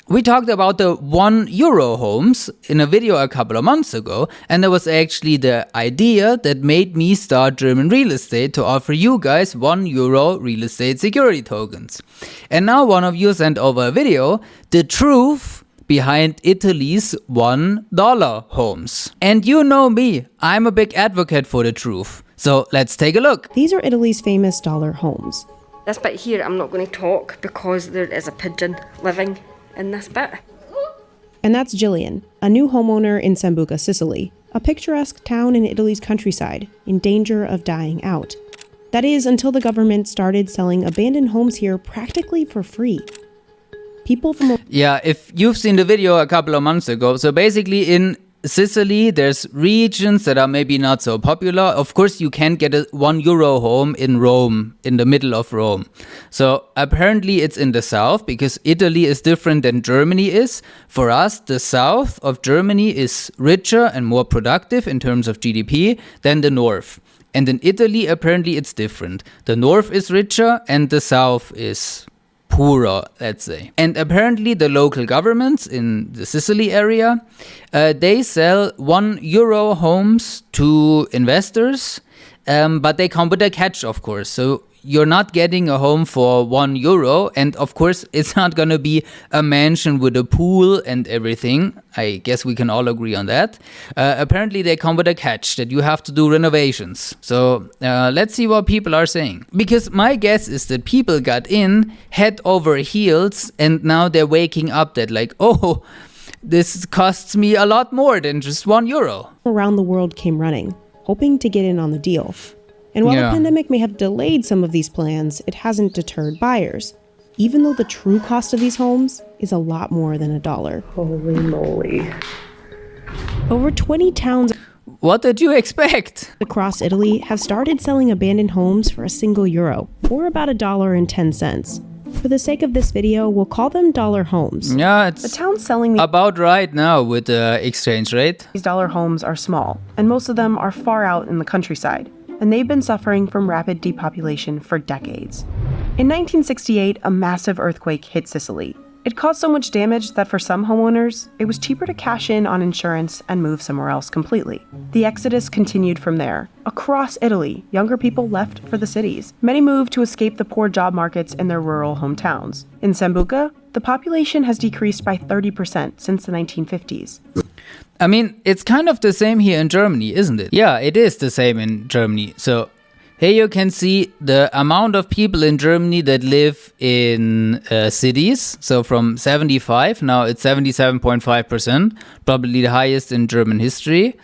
We talked about the €1 homes in a video a couple of months ago, and that was actually the idea that made me start German Real Estate to offer you guys €1 real estate security tokens. And now one of you sent over a video, the truth behind Italy's $1 homes. And you know me, I'm a big advocate for the truth. So let's take a look. These are Italy's famous dollar homes. This bit here, I'm not going to talk because there is a pigeon living in this bit. And that's Jillian, a new homeowner in Sambuca, Sicily, a picturesque town in Italy's countryside, in danger of dying out. That is, until the government started selling abandoned homes here practically for free. People from... Yeah, if you've seen the video a couple of months ago, so basically in Sicily, there's regions that are maybe not so popular. Of course, you can get a €1 home in Rome, in the middle of Rome. So apparently it's in the south, because Italy is different than Germany is. For us, the south of Germany is richer and more productive in terms of GDP than the north. And in Italy, apparently it's different. The north is richer and the south is poorer, let's say. And apparently the local governments in the Sicily area, they sell €1 homes to investors, but they come with a catch, of course. So you're not getting a home for €1, and of course it's not going to be a mansion with a pool and everything. I guess we can all agree on that. Apparently they come with a catch that you have to do renovations. So let's see what people are saying. Because my guess is that people got in head over heels, and now they're waking up that like, oh, this costs me a lot more than just €1. Around the world came running, hoping to get in on the deal. And while the pandemic may have delayed some of these plans, it hasn't deterred buyers, even though the true cost of these homes is a lot more than $1. Holy moly. Over 20 towns What did you expect? across Italy have started selling abandoned homes for a single euro, or about $1.10. For the sake of this video, we'll call them dollar homes. Yeah, The it's towns selling these about right now with the exchange rate. dollar homes are small, and most of them are far out in the countryside, and they've been suffering from rapid depopulation for decades. In 1968, a massive earthquake hit Sicily. It caused so much damage that for some homeowners, it was cheaper to cash in on insurance and move somewhere else completely. The exodus continued from there. Across Italy, younger people left for the cities. Many moved to escape the poor job markets in their rural hometowns. In Sambuca, the population has decreased by 30% since the 1950s. I mean, it's kind of the same here in Germany, isn't it? Yeah, it is the same in Germany. So here you can see the amount of people in Germany that live in cities. So from 75, now it's 77.5%, probably the highest in German history.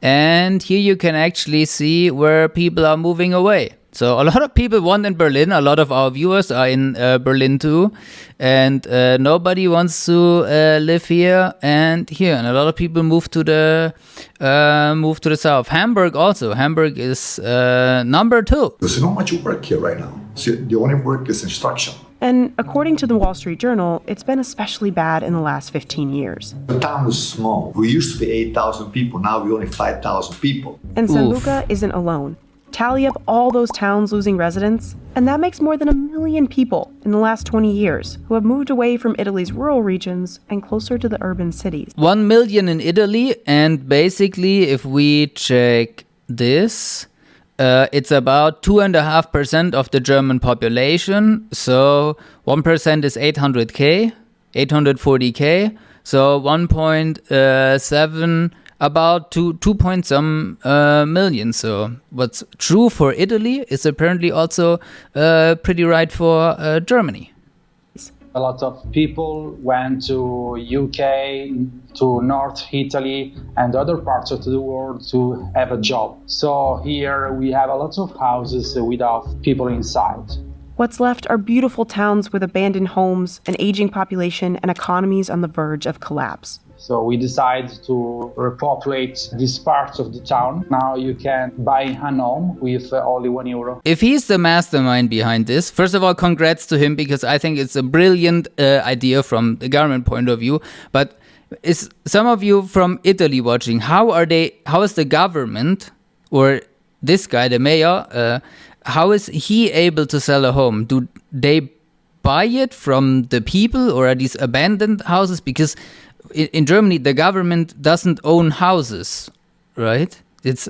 And here you can actually see where people are moving away. So a lot of people want in Berlin. A lot of our viewers are in Berlin too, and nobody wants to live here and here. And a lot of people move to the south. Hamburg also. Hamburg is number 2. There's not much work here right now. So the only work is construction. And according to the Wall Street Journal, it's been especially bad in the last 15 years. The town is small. We used to be 8,000 people. Now we're only 5,000 people. And Sambuca isn't alone. Tally up all those towns losing residents, and that makes more than 1 million people in the last 20 years who have moved away from Italy's rural regions and closer to the urban cities. 1 million in Italy, and basically if we check this, it's about 2.5% of the German population. So 1% is 800k, 840k. So 1.7, about 2 point some million. So what's true for Italy is apparently also pretty right for Germany. A lot of people went to UK, to North Italy and other parts of the world to have a job. So here we have a lot of houses without people inside. What's left are beautiful towns with abandoned homes, an aging population, and economies on the verge of collapse. So we decided to repopulate this part of the town. Now you can buy a home with only €1. If he's the mastermind behind this, first of all, congrats to him, because I think it's a brilliant idea from the government point of view. But is some of you from Italy watching? How is the government, or this guy, the mayor, how is he able to sell a home? Do they buy it from the people, or are these abandoned houses? Because in Germany, the government doesn't own houses, right? It's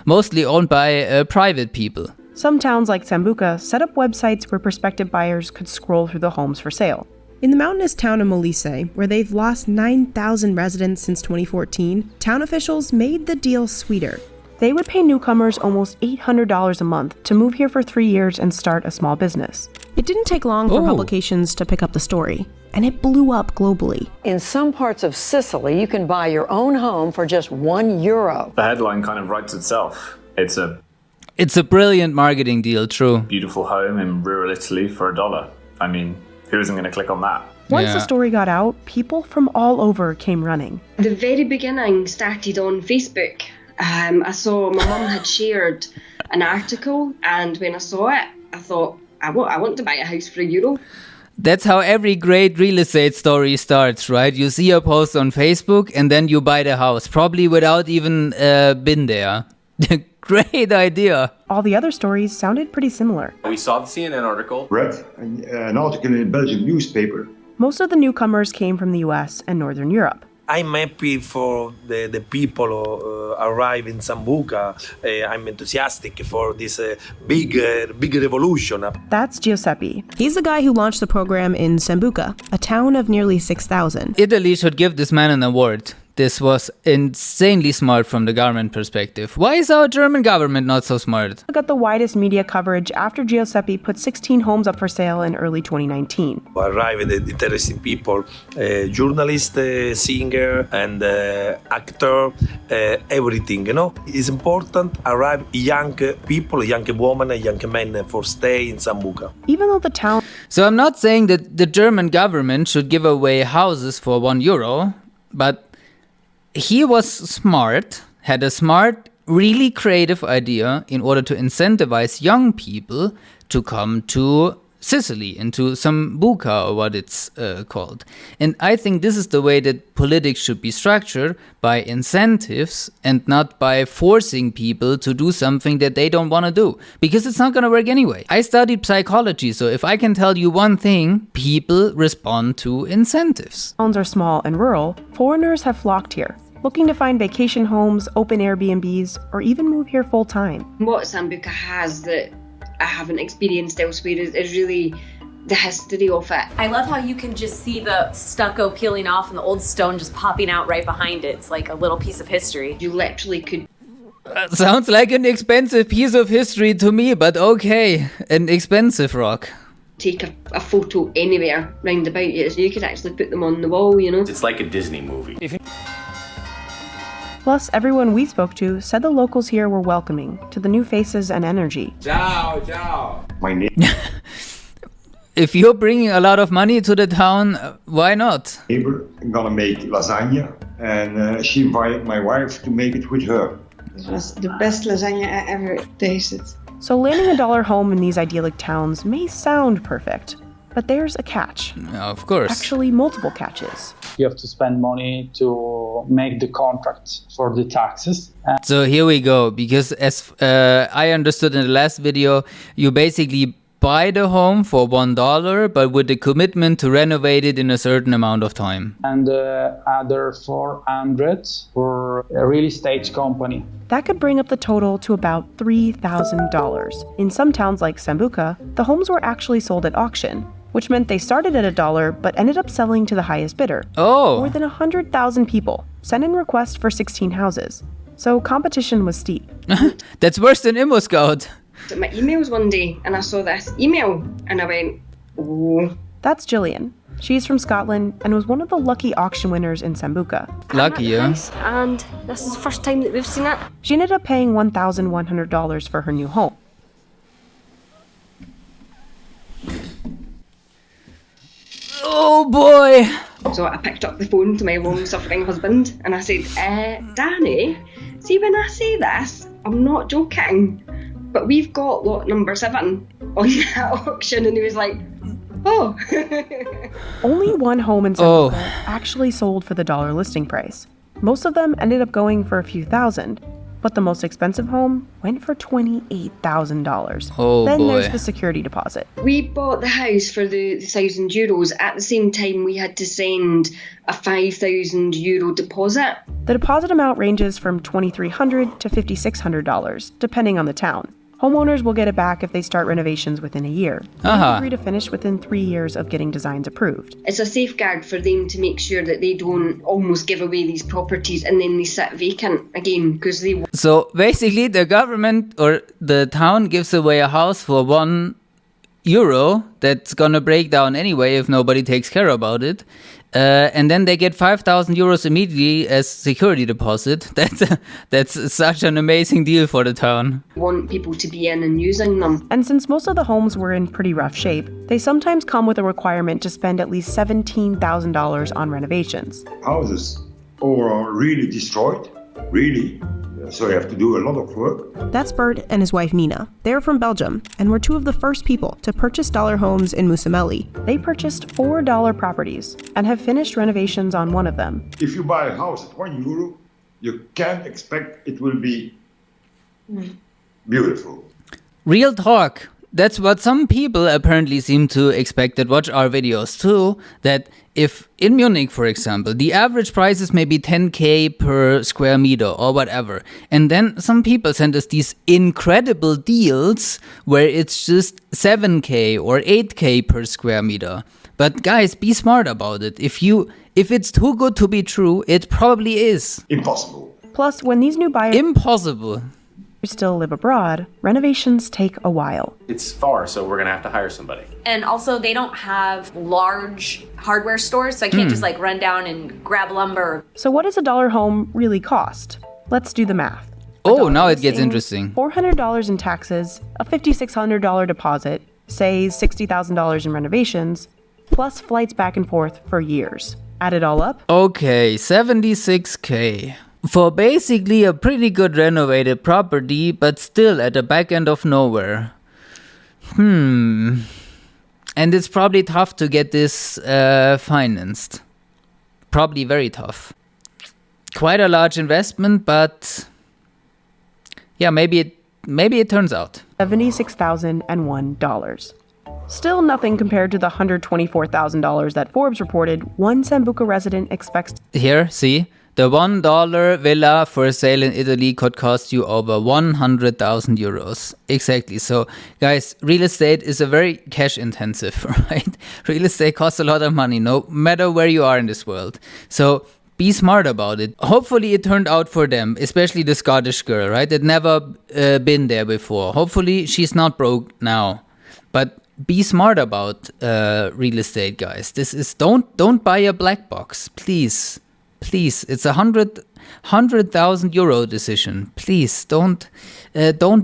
mostly owned by private people. Some towns like Sambuca set up websites where prospective buyers could scroll through the homes for sale. In the mountainous town of Molise, where they've lost 9,000 residents since 2014, town officials made the deal sweeter. They would pay newcomers almost $800 a month to move here for 3 years and start a small business. It didn't take long for publications to pick up the story, and it blew up globally. In some parts of Sicily, you can buy your own home for just €1. The headline kind of writes itself. It's a brilliant marketing deal, true. Beautiful home in rural Italy for $1. I mean, who isn't going to click on that? Once the story got out, people from all over came running. The very beginning started on Facebook. I saw my mum had shared an article, and when I saw it, I thought, I want to buy a house for €1. That's how every great real estate story starts, right? You see a post on Facebook and then you buy the house, probably without even been there. Great idea. All the other stories sounded pretty similar. We saw the CNN article. Read an article in a Belgian newspaper. Most of the newcomers came from the US and Northern Europe. I'm happy for the people who arrive in Sambuca. I'm enthusiastic for this big revolution. That's Giuseppe. He's the guy who launched the program in Sambuca, a town of nearly 6,000. Italy should give this man an award. This was insanely smart from the government perspective. Why is our German government not so smart? Got the widest media coverage after Giuseppe put 16 homes up for sale in early 2019. Arrived interesting people, journalist, singer, and actor, everything, It's important arrive young people, young women, young men for stay in Sambuca. Even though the town... So I'm not saying that the German government should give away houses for €1, but he was smart, had a smart, really creative idea in order to incentivize young people to come to Sicily, into Sambuca, or what it's called. And I think this is the way that politics should be structured, by incentives and not by forcing people to do something that they don't want to do, because it's not going to work anyway. I studied psychology, so if I can tell you one thing, people respond to incentives. Towns are small and rural, foreigners have flocked here, looking to find vacation homes, open Airbnbs, or even move here full time. What Sambuca has that I haven't experienced elsewhere is really the history of it. I love how you can just see the stucco peeling off and the old stone just popping out right behind it. It's like a little piece of history. You literally could... Sounds like an expensive piece of history to me, but okay, an expensive rock. Take a photo anywhere round about you, so you could actually put them on the wall, It's like a Disney movie. Plus, everyone we spoke to said the locals here were welcoming to the new faces and energy. Ciao, ciao. My name. If you're bringing a lot of money to the town, why not? Neighbor gonna make lasagna, and she invited my wife to make it with her. It was the best lasagna I ever tasted. So landing a dollar home in these idyllic towns may sound perfect, but there's a catch. Of course. Actually, multiple catches. You have to spend money to make the contract for the taxes. So here we go, because as I understood in the last video, you basically buy the home for $1, but with the commitment to renovate it in a certain amount of time. And other 400 for a real estate company. That could bring up the total to about $3,000. In some towns like Sambuca, the homes were actually sold at auction, which meant they started at $1 but ended up selling to the highest bidder. Oh! More than 100,000 people sent in requests for 16 houses. So competition was steep. That's worse than ImmoScout. My emails one day, and I saw this email, and I went, oh. That's Gillian. She's from Scotland and was one of the lucky auction winners in Sambuca. Lucky, yeah. And this is the first time that we've seen it. She ended up paying $1,100 for her new home. Oh boy! So I picked up the phone to my long-suffering husband and I said, Danny, see when I say this, I'm not joking, but we've got lot number 7 on that auction. And he was like, oh. Only one home in Sambuca actually sold for the dollar listing price. Most of them ended up going for a few thousand. But the most expensive home went for $28,000. Oh, then boy. there's the security deposit. We bought the house for the €1,000. At the same time, we had to send a €5,000 deposit. The deposit amount ranges from $2,300 to $5,600, depending on the town. Homeowners will get it back if they start renovations within a year. They agree to finish within 3 years of getting designs approved. It's a safeguard for them to make sure that they don't almost give away these properties and then they sit vacant again because they... So basically the government or the town gives away a house for €1 that's gonna break down anyway if nobody takes care about it. And then they get €5,000 immediately as security deposit. That's such an amazing deal for the town. Want people to be in and using them. And since most of the homes were in pretty rough shape, they sometimes come with a requirement to spend at least $17,000 on renovations. Houses are really destroyed, really. So you have to do a lot of work. That's Bert and his wife Nina. They're from Belgium and were two of the first people to purchase dollar homes in Musamelli. They purchased $4 properties and have finished renovations on one of them. If you buy a house at €1, you can't expect it will be beautiful. Real talk. That's what some people apparently seem to expect that watch our videos too, that if in Munich, for example, the average price is maybe 10k per square meter or whatever, and then some people send us these incredible deals where it's just 7k or 8k per square meter. But guys, be smart about it. If it's too good to be true, it probably is. Impossible. Plus, when these new buyers still live abroad, renovations take a while. It's far, so we're gonna have to hire somebody. And also, they don't have large hardware stores, so I can't just like run down and grab lumber. So what does a dollar home really cost? Let's do the math. Oh, now it gets interesting. $400 in taxes, a $5,600 deposit, say $60,000 in renovations, plus flights back and forth for years. Add it all up. Okay, 76k. For basically a pretty good renovated property, but still at the back end of nowhere. And it's probably tough to get this financed. Probably very tough. Quite a large investment, but yeah, maybe it turns out. $76,001. Still nothing compared to the $124,000 that Forbes reported one Sambuca resident expects. Here, see? The $1 villa for sale in Italy could cost you over 100,000 euros. Exactly. So, guys, real estate is a very cash intensive, right? Real estate costs a lot of money, no matter where you are in this world. So, be smart about it. Hopefully it turned out for them, especially the Scottish girl, right? That never been there before. Hopefully she's not broke now. But be smart about real estate, guys. This is don't buy a black box, please. Please, it's a 100,000 euro decision. Please don't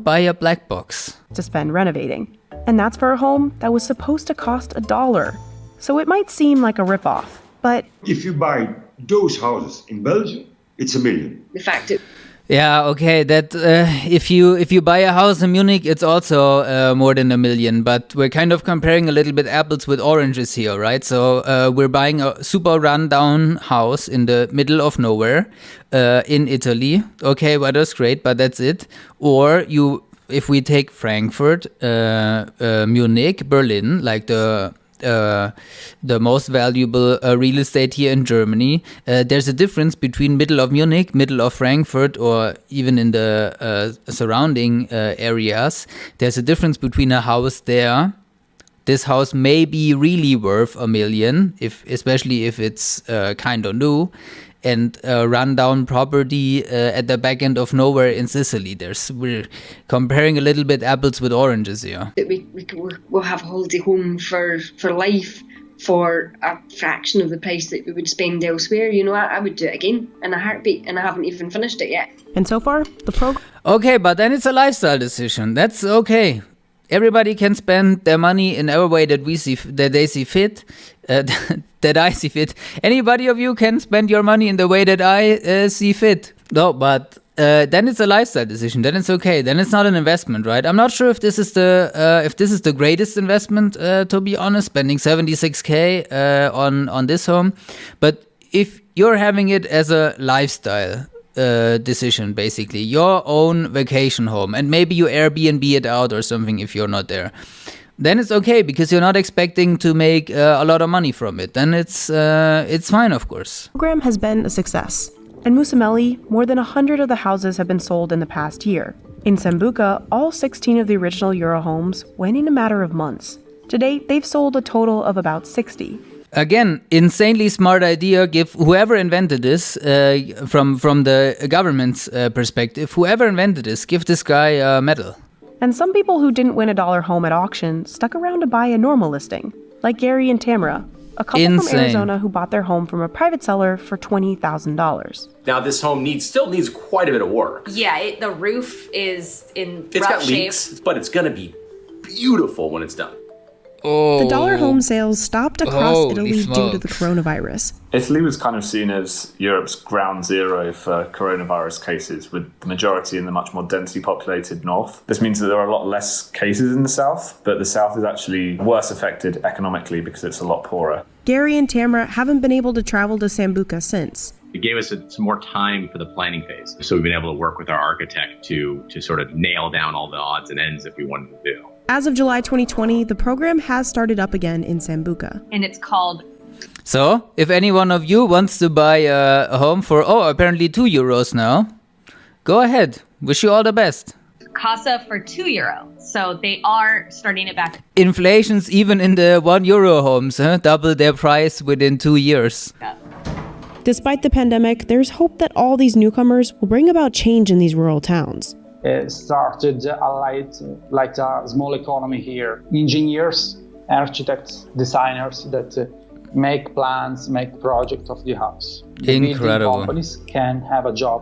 buy a black box. To spend renovating. And that's for a home that was supposed to cost $1. So it might seem like a ripoff, but if you buy those houses in Belgium, it's $1 million. The fact that yeah, okay, that if you buy a house in Munich, it's also more than $1 million, but we're kind of comparing a little bit apples with oranges here, right? So we're buying a super rundown house in the middle of nowhere in Italy. Okay, well, that's great, but that's it. Or if we take Frankfurt, Munich, Berlin, like the most valuable real estate here in Germany. There's a difference between middle of Munich, middle of Frankfurt, or even in the surrounding areas. There's a difference between a house there. This house may be really worth $1 million, especially if it's kind of new, and a rundown property at the back end of nowhere in Sicily. We're comparing a little bit apples with oranges here. We'll have a holiday home for life for a fraction of the price that we would spend elsewhere. You know, I would do it again in a heartbeat, and I haven't even finished it yet. And so far, the program... Okay, but then it's a lifestyle decision. That's okay. Everybody can spend their money in our way that they see fit. That I see fit. Anybody of you can spend your money in the way that I see fit. No, but then it's a lifestyle decision. Then it's okay. Then it's not an investment, right? I'm not sure if this is the greatest investment, to be honest. Spending 76k on this home, but if you're having it as a lifestyle, decision, basically. Your own vacation home. And maybe you Airbnb it out or something if you're not there. Then it's okay because you're not expecting to make a lot of money from it. Then it's fine, of course. The program has been a success. In Musamelli, more than 100 of the houses have been sold in the past year. In Sambuca, all 16 of the original Euro homes went in a matter of months. To date, they've sold a total of about 60. Again, insanely smart idea. Give whoever invented this, from the government's perspective, whoever invented this, give this guy a medal. And some people who didn't win a dollar home at auction stuck around to buy a normal listing, like Gary and Tamara, a couple from Arizona who bought their home from a private seller for $20,000. Now this home still needs quite a bit of work. Yeah, the roof is in It's rough got shape. leaks, but it's gonna be beautiful when it's done. The dollar home sales stopped across Holy Italy due to smokes. the coronavirus. Italy was kind of seen as Europe's ground zero for coronavirus cases, with the majority in the much more densely populated north. This means that there are a lot less cases in the south, but the south is actually worse affected economically because it's a lot poorer. Gary and Tamara haven't been able to travel to Sambuca since. It gave us some more time for the planning phase. So we've been able to work with our architect to sort of nail down all the odds and ends that we wanted to do. As of July 2020, the program has started up again in Sambuca. And it's called... So, if any one of you wants to buy a home for, apparently €2 now, go ahead. Wish you all the best. Casa for €2. So they are starting it back. Inflation's even in the €1 homes, double their price within 2 years. Despite the pandemic, there's hope that all these newcomers will bring about change in these rural towns. It started like a small economy here. Engineers, architects, designers that make plans, make projects of the house. The building Incredible. companies can have a job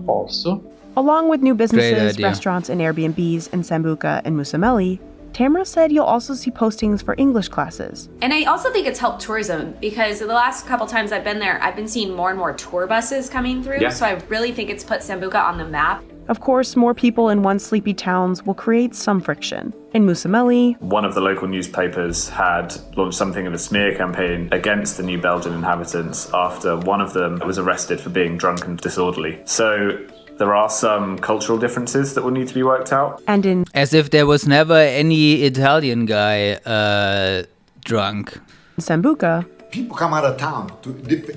also. Along with new businesses, idea. restaurants, and Airbnbs in Sambuca and Musamelli, Tamara said you'll also see postings for English classes. And I also think it's helped tourism because the last couple times I've been there, I've been seeing more and more tour buses coming through. Yeah. So I really think it's put Sambuca on the map. Of course, more people in once sleepy towns will create some friction. In Musamelli, One of the local newspapers had launched something of a smear campaign against the new Belgian inhabitants after one of them was arrested for being drunk and disorderly. So there are some cultural differences that will need to be worked out. and in As if there was never any Italian guy drunk. Sambuca, People come out of town to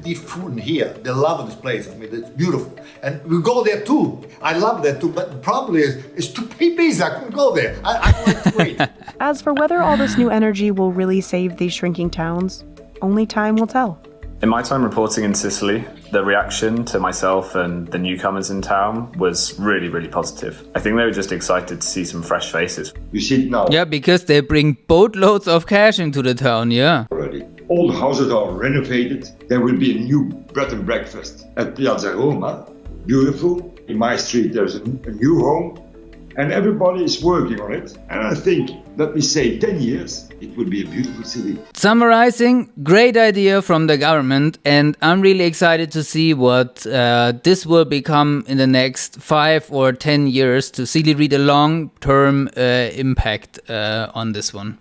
eat food here. They love this place. I mean, it's beautiful. And we go there too. I love that too. But the problem is, it's too busy. I couldn't go there. I don't like to wait. as for whether all this new energy will really save these shrinking towns, only time will tell. In my time reporting in Sicily, the reaction to myself and the newcomers in town was really, really positive. I think they were just excited to see some fresh faces. You see it now Yeah, because they bring boatloads of cash into the town, yeah. already. All the houses are renovated. There will be a new bread and breakfast at Piazza Roma. Beautiful. In my street, there's a new home. And everybody is working on it. And I think, let me say, 10 years, it will be a beautiful city. Summarizing, great idea from the government, and I'm really excited to see what this will become in the next 5 or 10 years to really read a long-term impact on this one.